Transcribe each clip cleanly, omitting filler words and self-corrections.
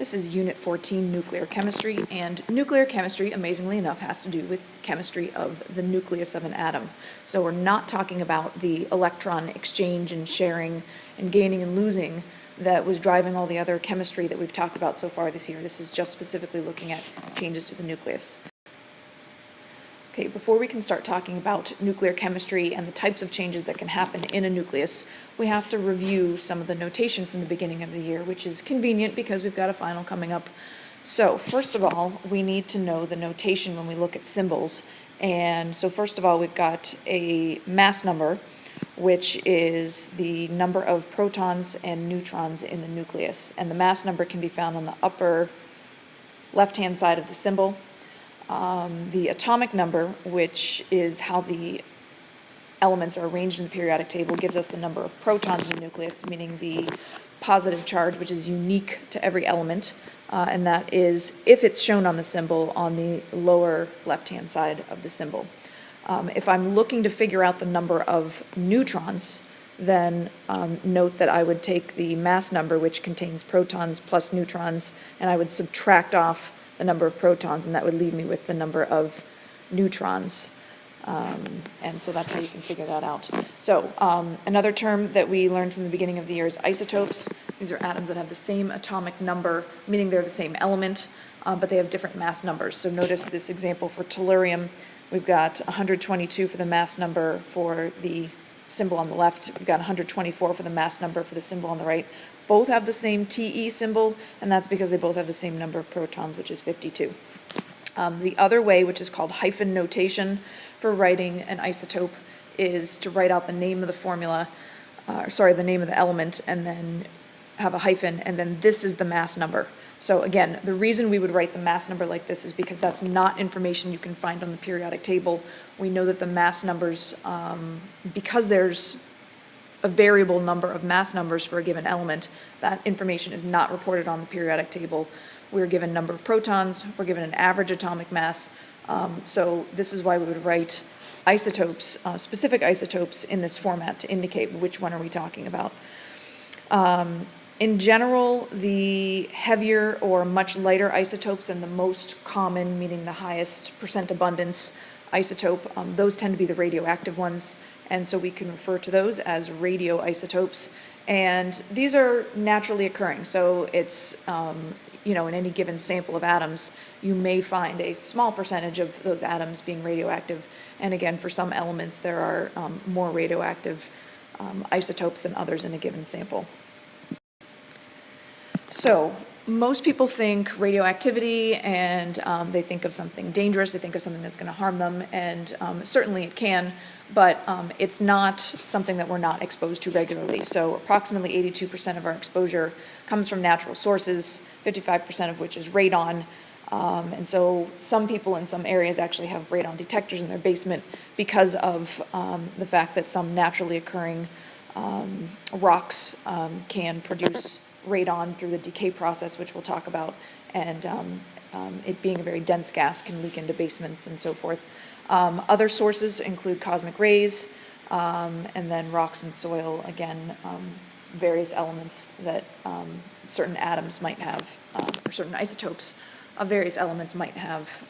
This is Unit 14, Nuclear Chemistry, and nuclear chemistry, amazingly enough, has to do with chemistry of the nucleus of an atom. So we're not talking about the electron exchange and sharing and gaining and losing that was driving all the other chemistry that we've talked about so far this year. This is just specifically looking at changes to the nucleus. Okay, before we can start talking about nuclear chemistry and the types of changes that can happen in a nucleus, we have to review some of the notation from the beginning of the year, which is convenient because we've got a final coming up. So first of all, we need to know the notation when we look at symbols. And so first of all, we've got a mass number, which is the number of protons and neutrons in the nucleus. And the mass number can be found on the upper left-hand side of the symbol. The atomic number, which is how the elements are arranged in the periodic table, gives us the number of protons in the nucleus, meaning the positive charge, which is unique to every element, and that is, if it's shown on the symbol, on the lower left-hand side of the symbol. If I'm looking to figure out the number of neutrons, then note that I would take the mass number, which contains protons plus neutrons, and I would subtract off the number of protons, and that would leave me with the number of neutrons. And so that's how you can figure that out. So another term that we learned from the beginning of the year is isotopes. These are atoms that have the same atomic number, meaning they're the same element, but they have different mass numbers. So notice this example for tellurium. We've got 122 for the mass number for the symbol on the left. We've got 124 for the mass number for the symbol on the right. Both have the same Te symbol, and that's because they both have the same number of protons, which is 52. The other way, which is called hyphen notation for writing an isotope, is to write out the name of the formula, the name of the element, and then have a hyphen, and then this is the mass number. So again, the reason we would write the mass number like this is because that's not information you can find on the periodic table. We know that the mass numbers, because there's a variable number of mass numbers for a given element, that information is not reported on the periodic table. We're given number of protons, we're given an average atomic mass, so this is why we would write isotopes, specific isotopes in this format to indicate which one are we talking about. In general, the heavier or much lighter isotopes and the most common, meaning the highest percent abundance isotope, those tend to be the radioactive ones, and so we can refer to those as radioisotopes. And these are naturally occurring, so it's, in any given sample of atoms, you may find a small percentage of those atoms being radioactive. And again, for some elements, there are more radioactive isotopes than others in a given sample. So most people think radioactivity and they think of something dangerous, they think of something that's going to harm them, and certainly it can, but it's not something that we're not exposed to regularly. So approximately 82% of our exposure comes from natural sources, 55% of which is radon. And so some people in some areas actually have radon detectors in their basement because of the fact that some naturally occurring rocks can produce radon through the decay process, which we'll talk about, and it being a very dense gas can leak into basements and so forth. Other sources include cosmic rays, and then rocks and soil, again, various elements that certain atoms might have, or certain isotopes of various elements might have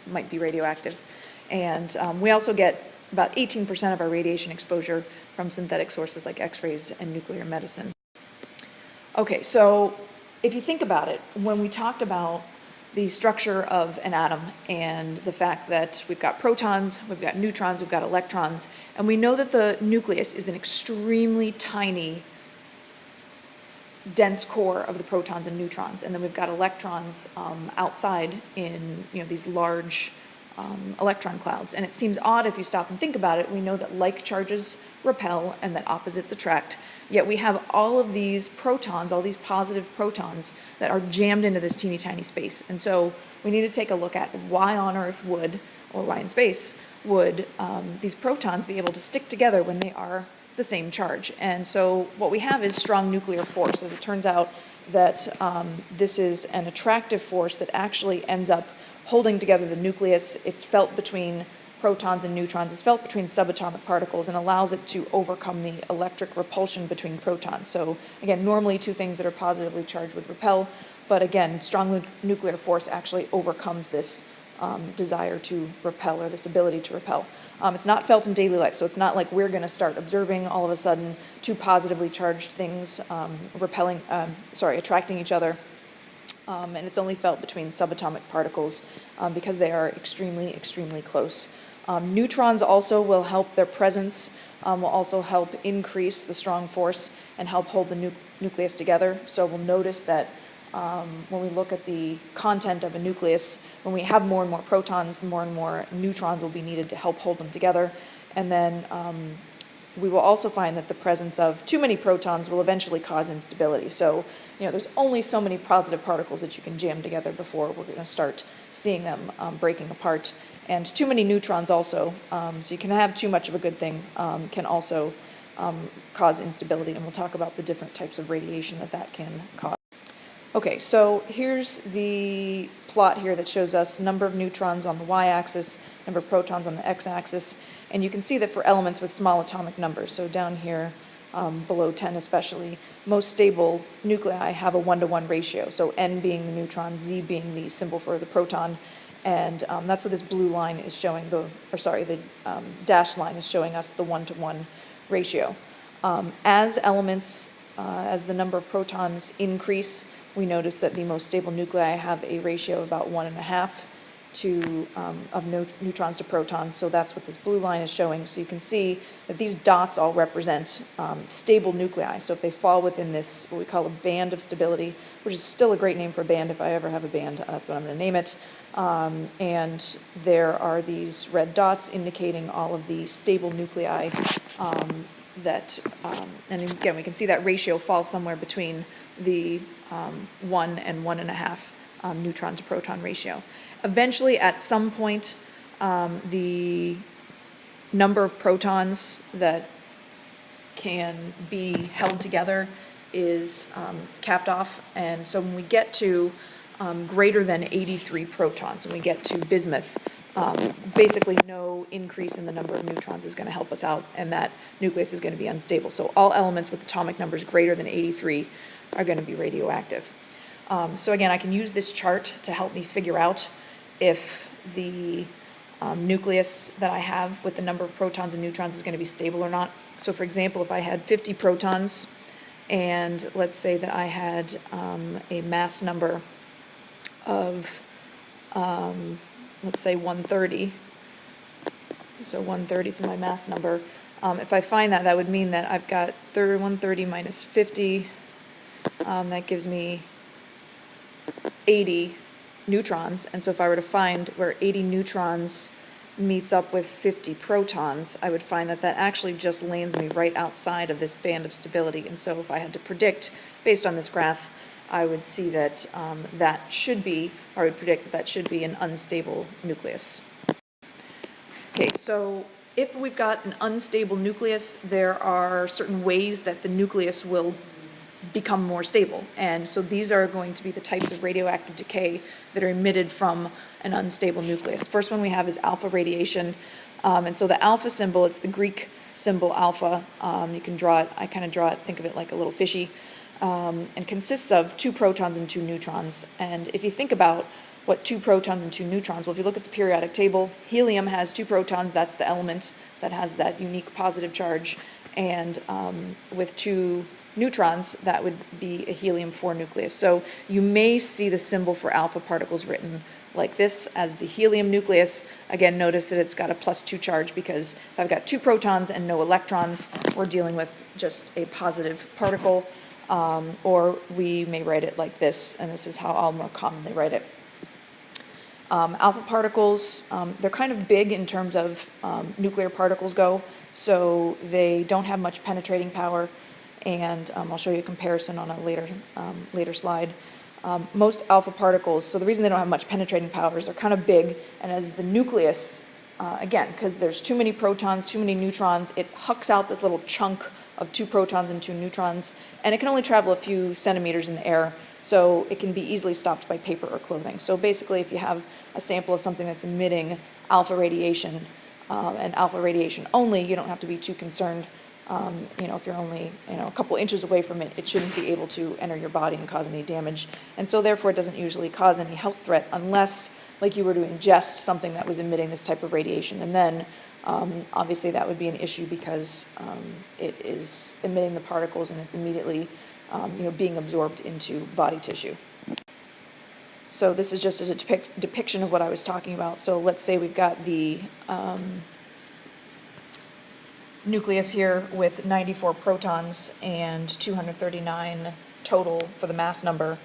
might be radioactive. And we also get about 18% of our radiation exposure from synthetic sources like X-rays and nuclear medicine. Okay, so if you think about it, when we talked about the structure of an atom and the fact that we've got protons, we've got neutrons, we've got electrons, and we know that the nucleus is an extremely tiny, dense core of the protons and neutrons, and then we've got electrons outside in these large electron clouds. And it seems odd if you stop and think about it. We know that like charges repel and that opposites attract, yet we have all of these protons, all these positive protons that are jammed into this teeny tiny space. And so we need to take a look at why on Earth would, or why in space would, these protons be able to stick together when they are the same charge. And so what we have is strong nuclear force. As it turns out that this is an attractive force that actually ends up holding together the nucleus. It's felt between protons and neutrons is felt between subatomic particles and allows it to overcome the electric repulsion between protons. So again, normally two things that are positively charged would repel, but again, strong nuclear force actually overcomes this desire to repel, or this ability to repel. It's not felt in daily life, so it's not like we're going to start observing all of a sudden two positively charged things attracting each other. And it's only felt between subatomic particles because they are extremely, extremely close. Neutrons also will help, their presence will also help increase the strong force and help hold the nucleus together. So we'll notice that when we look at the content of a nucleus, when we have more and more protons, more and more neutrons will be needed to help hold them together. And then we will also find that the presence of too many protons will eventually cause instability. So, there's only so many positive particles that you can jam together before we're going to start seeing them breaking apart. And too many neutrons also, so you can have too much of a good thing, can also cause instability. And we'll talk about the different types of radiation that can cause. Okay, so here's the plot here that shows us number of neutrons on the y-axis, number of protons on the x-axis, and you can see that for elements with small atomic numbers, so down here below 10 especially, most stable nuclei have a 1-to-1 ratio, so N being the neutron, Z being the symbol for the proton, and that's what this blue line is showing, the dashed line is showing us the 1-to-1 ratio. As the number of protons increase, we notice that the most stable nuclei have a ratio of about 1.5 of neutrons to protons, so that's what this blue line is showing. So you can see that these dots all represent stable nuclei. So if they fall within this, what we call a band of stability, which is still a great name for a band. If I ever have a band, that's what I'm going to name it. And there are these red dots indicating all of the stable nuclei and again, we can see that ratio falls somewhere between the 1 and 1.5 neutron to proton ratio. Eventually, at some point, the number of protons that can be held together is capped off, and so when we get to greater than 83 protons, when we get to bismuth, basically no increase in the number of neutrons is going to help us out, and that nucleus is going to be unstable. So all elements with atomic numbers greater than 83 are going to be radioactive. So again, I can use this chart to help me figure out if the nucleus that I have with the number of protons and neutrons is going to be stable or not. So for example, if I had 50 protons, and let's say that I had a mass number of, let's say 130, so 130 for my mass number. If I find that, that would mean that I've got 130 minus 50, that gives me 80 neutrons, and so if I were to find where 80 neutrons meets up with 50 protons, I would find that that actually just lands me right outside of this band of stability. And so if I had to predict based on this graph, I would see that I would predict that that should be an unstable nucleus. Okay, so if we've got an unstable nucleus, there are certain ways that the nucleus will become more stable. And so these are going to be the types of radioactive decay that are emitted from an unstable nucleus. First one we have is alpha radiation. And so the alpha symbol, it's the Greek symbol alpha. You can draw it, I kind of draw it, think of it like a little fishy, and consists of 2 protons and 2 neutrons. And if you think about what 2 protons and 2 neutrons, well, if you look at the periodic table, helium has 2 protons, that's the element that has that unique positive charge, and with 2 neutrons, that would be a helium-4 nucleus. So you may see the symbol for alpha particles written like this as the helium nucleus. Again, notice that it's got a +2 charge because if I've got 2 protons and no electrons, we're dealing with just a positive particle, or we may write it like this, and this is how I'll more commonly write it. Alpha particles, they're kind of big in terms of nuclear particles go, so they don't have much penetrating power, and I'll show you a comparison on a later slide. Most alpha particles, so the reason they don't have much penetrating power is they're kind of big, and as the nucleus, again, because there's too many protons, too many neutrons, it hucks out this little chunk of 2 protons and 2 neutrons, and it can only travel a few centimeters in the air, so it can be easily stopped by paper or clothing. So basically, if you have a sample of something that's emitting alpha radiation, and alpha radiation only, you don't have to be too concerned. If you're only, a couple inches away from it, it shouldn't be able to enter your body and cause any damage. And so therefore it doesn't usually cause any health threat unless, like, you were to ingest something that was emitting this type of radiation. And then, obviously that would be an issue because it is emitting the particles and it's immediately, being absorbed into body tissue. So this is just a depiction of what I was talking about. So let's say we've got the nucleus here with 94 protons and 239 total for the mass number,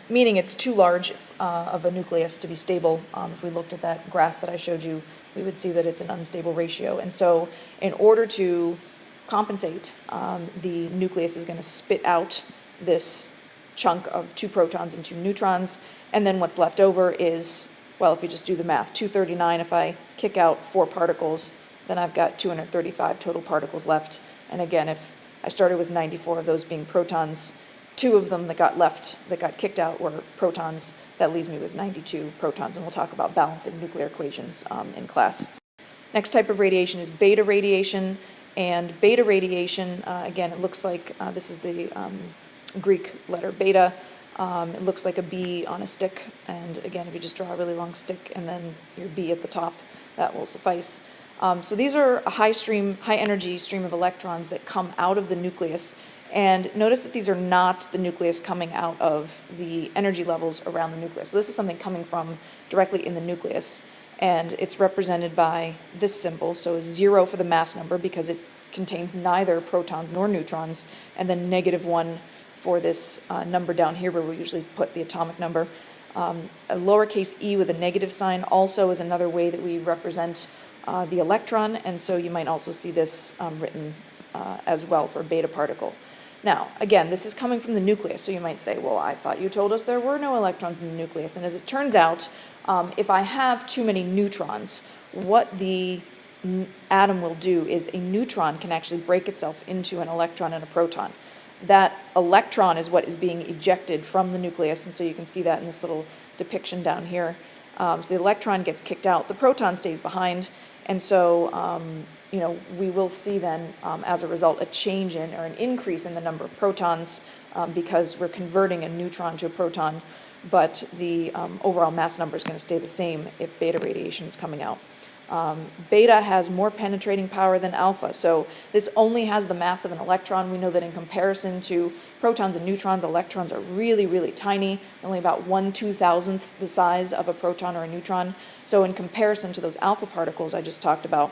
meaning it's too large of a nucleus to be stable. If we looked at that graph that I showed you, we would see that it's an unstable ratio. And so in order to compensate, the nucleus is going to spit out this chunk of 2 protons and 2 neutrons, and then what's left over is, well, if you just do the math, 239, if I kick out 4 particles, then I've got 235 total particles left. And again, if I started with 94 of those being protons, 2 of them that got kicked out were protons, that leaves me with 92 protons, and we'll talk about balancing nuclear equations in class. Next type of radiation is beta radiation, and beta radiation, again, it looks like, this is the Greek letter beta. It looks like a B on a stick, and again, if you just draw a really long stick and then your B at the top, that will suffice. So these are a high energy stream of electrons that come out of the nucleus, and notice that these are not the nucleus coming out of the energy levels around the nucleus. So this is something coming from directly in the nucleus, and it's represented by this symbol, so 0 for the mass number because it contains neither protons nor neutrons, and then -1 for this number down here where we usually put the atomic number. A lowercase e with a negative sign also is another way that we represent the electron, and so you might also see this written as well for a beta particle. Now, again, this is coming from the nucleus, so you might say, well, I thought you told us there were no electrons in the nucleus, and as it turns out, if I have too many neutrons, what the atom will do is a neutron can actually break itself into an electron and a proton. That electron is what is being ejected from the nucleus, and so you can see that in this little depiction down here. So the electron gets kicked out, the proton stays behind, and so we will see then, as a result, a change in or an increase in the number of protons because we're converting a neutron to a proton, but the overall mass number is going to stay the same if beta radiation is coming out. Beta has more penetrating power than alpha, so this only has the mass of an electron. We know that in comparison to protons and neutrons, electrons are really, really tiny, only about 1/2000th the size of a proton or a neutron. So in comparison to those alpha particles I just talked about,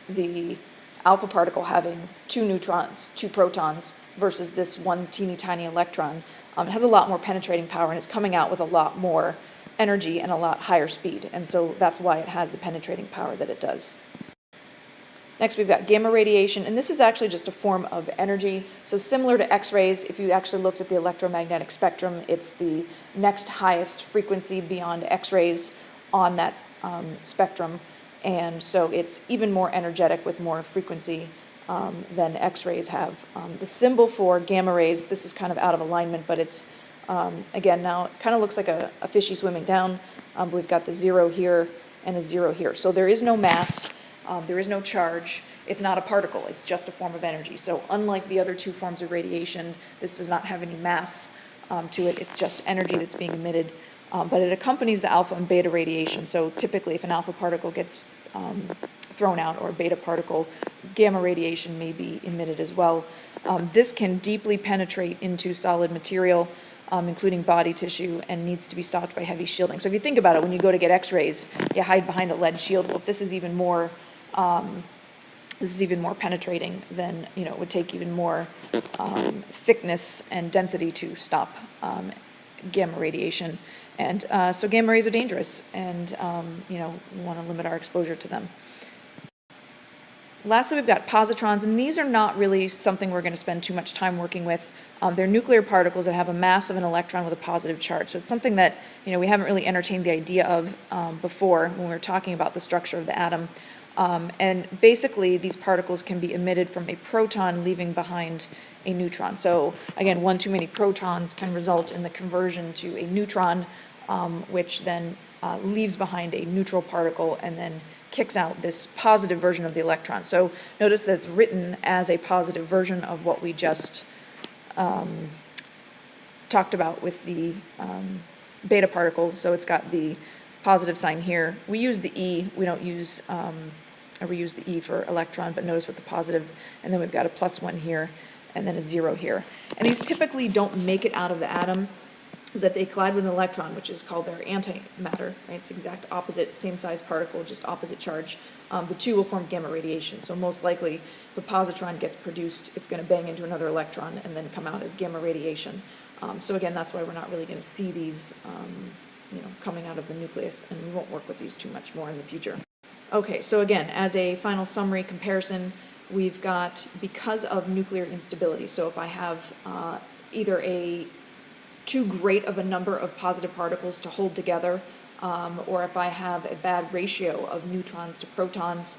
the alpha particle having 2 neutrons, 2 protons, versus this one teeny tiny electron, it has a lot more penetrating power, and it's coming out with a lot more energy and a lot higher speed, and so that's why it has the penetrating power that it does. Next, we've got gamma radiation, and this is actually just a form of energy. So similar to X-rays, if you actually looked at the electromagnetic spectrum, it's the next highest frequency beyond X-rays on that spectrum, and so it's even more energetic with more frequency than X-rays have. The symbol for gamma rays, this is kind of out of alignment, but it's again, now it kind of looks like a fishy swimming down. We've got the 0 here and a 0 here. So there is no mass, there is no charge. It's not a particle, it's just a form of energy. So unlike the other 2 forms of radiation, this does not have any mass to it. It's just energy that's being emitted. But it accompanies the alpha and beta radiation. So typically if an alpha particle gets thrown out or a beta particle, gamma radiation may be emitted as well. This can deeply penetrate into solid material, including body tissue, and needs to be stopped by heavy shielding. So if you think about it, when you go to get X-rays, you hide behind a lead shield. Well, if this is even more penetrating, then it would take even more thickness and density to stop gamma radiation. And so gamma rays are dangerous, and we want to limit our exposure to them. Lastly, we've got positrons, and these are not really something we're going to spend too much time working with. They're nuclear particles that have a mass of an electron with a positive charge. So it's something that we haven't really entertained the idea of before when we were talking about the structure of the atom. And basically, these particles can be emitted from a proton leaving behind a neutron. So again, one too many protons can result in the conversion to a neutron, which then leaves behind a neutral particle and then kicks out this positive version of the electron. So notice that it's written as a positive version of what we just talked about with the beta particle. So it's got the positive sign here. We use the E, we don't use, or we use the E for electron, but notice with the positive, and then we've got a +1 here, and then a 0 here. And these typically don't make it out of the atom, is that they collide with an electron, which is called their antimatter, right? It's exact opposite, same size particle, just opposite charge. The two will form gamma radiation. So most likely, if a positron gets produced, it's going to bang into another electron and then come out as gamma radiation. So again, that's why we're not really going to see these, coming out of the nucleus, and we won't work with these too much more in the future. Okay, so again, as a final summary comparison, we've got, because of nuclear instability, so if I have either too great of a number of positive particles to hold together, or if I have a bad ratio of neutrons to protons,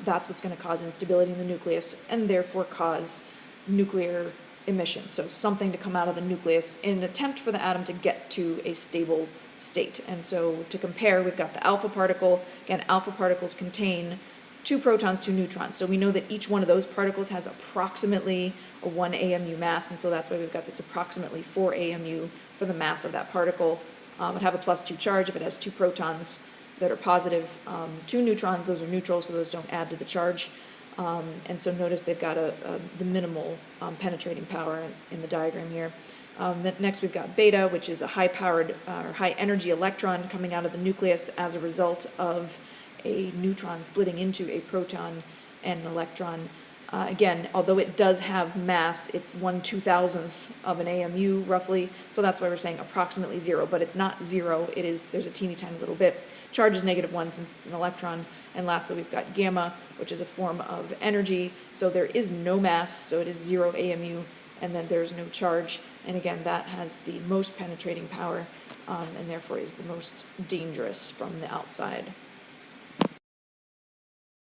that's what's going to cause instability in the nucleus and therefore cause nuclear emission. So something to come out of the nucleus in an attempt for the atom to get to a stable state. And so to compare, we've got the alpha particle. Again, alpha particles contain 2 protons, 2 neutrons. So we know that each one of those particles has approximately a 1 AMU mass, and so that's why we've got this approximately 4 AMU for the mass of that particle. It would have a +2 charge if it has 2 protons that are positive, 2 neutrons, those are neutral, so those don't add to the charge. And so notice they've got the minimal penetrating power in the diagram here. Next we've got beta, which is a high-powered or high-energy electron coming out of the nucleus as a result of a neutron splitting into a proton and an electron. Again, although it does have mass, it's 1/2000th of an AMU roughly, so that's why we're saying approximately 0, but it's not 0, there's a teeny tiny little bit. Charge is -1 since it's an electron. And lastly, we've got gamma, which is a form of energy, so there is no mass, so it is 0 AMU, and then there's no charge. And again, that has the most penetrating power, and therefore is the most dangerous from the outside.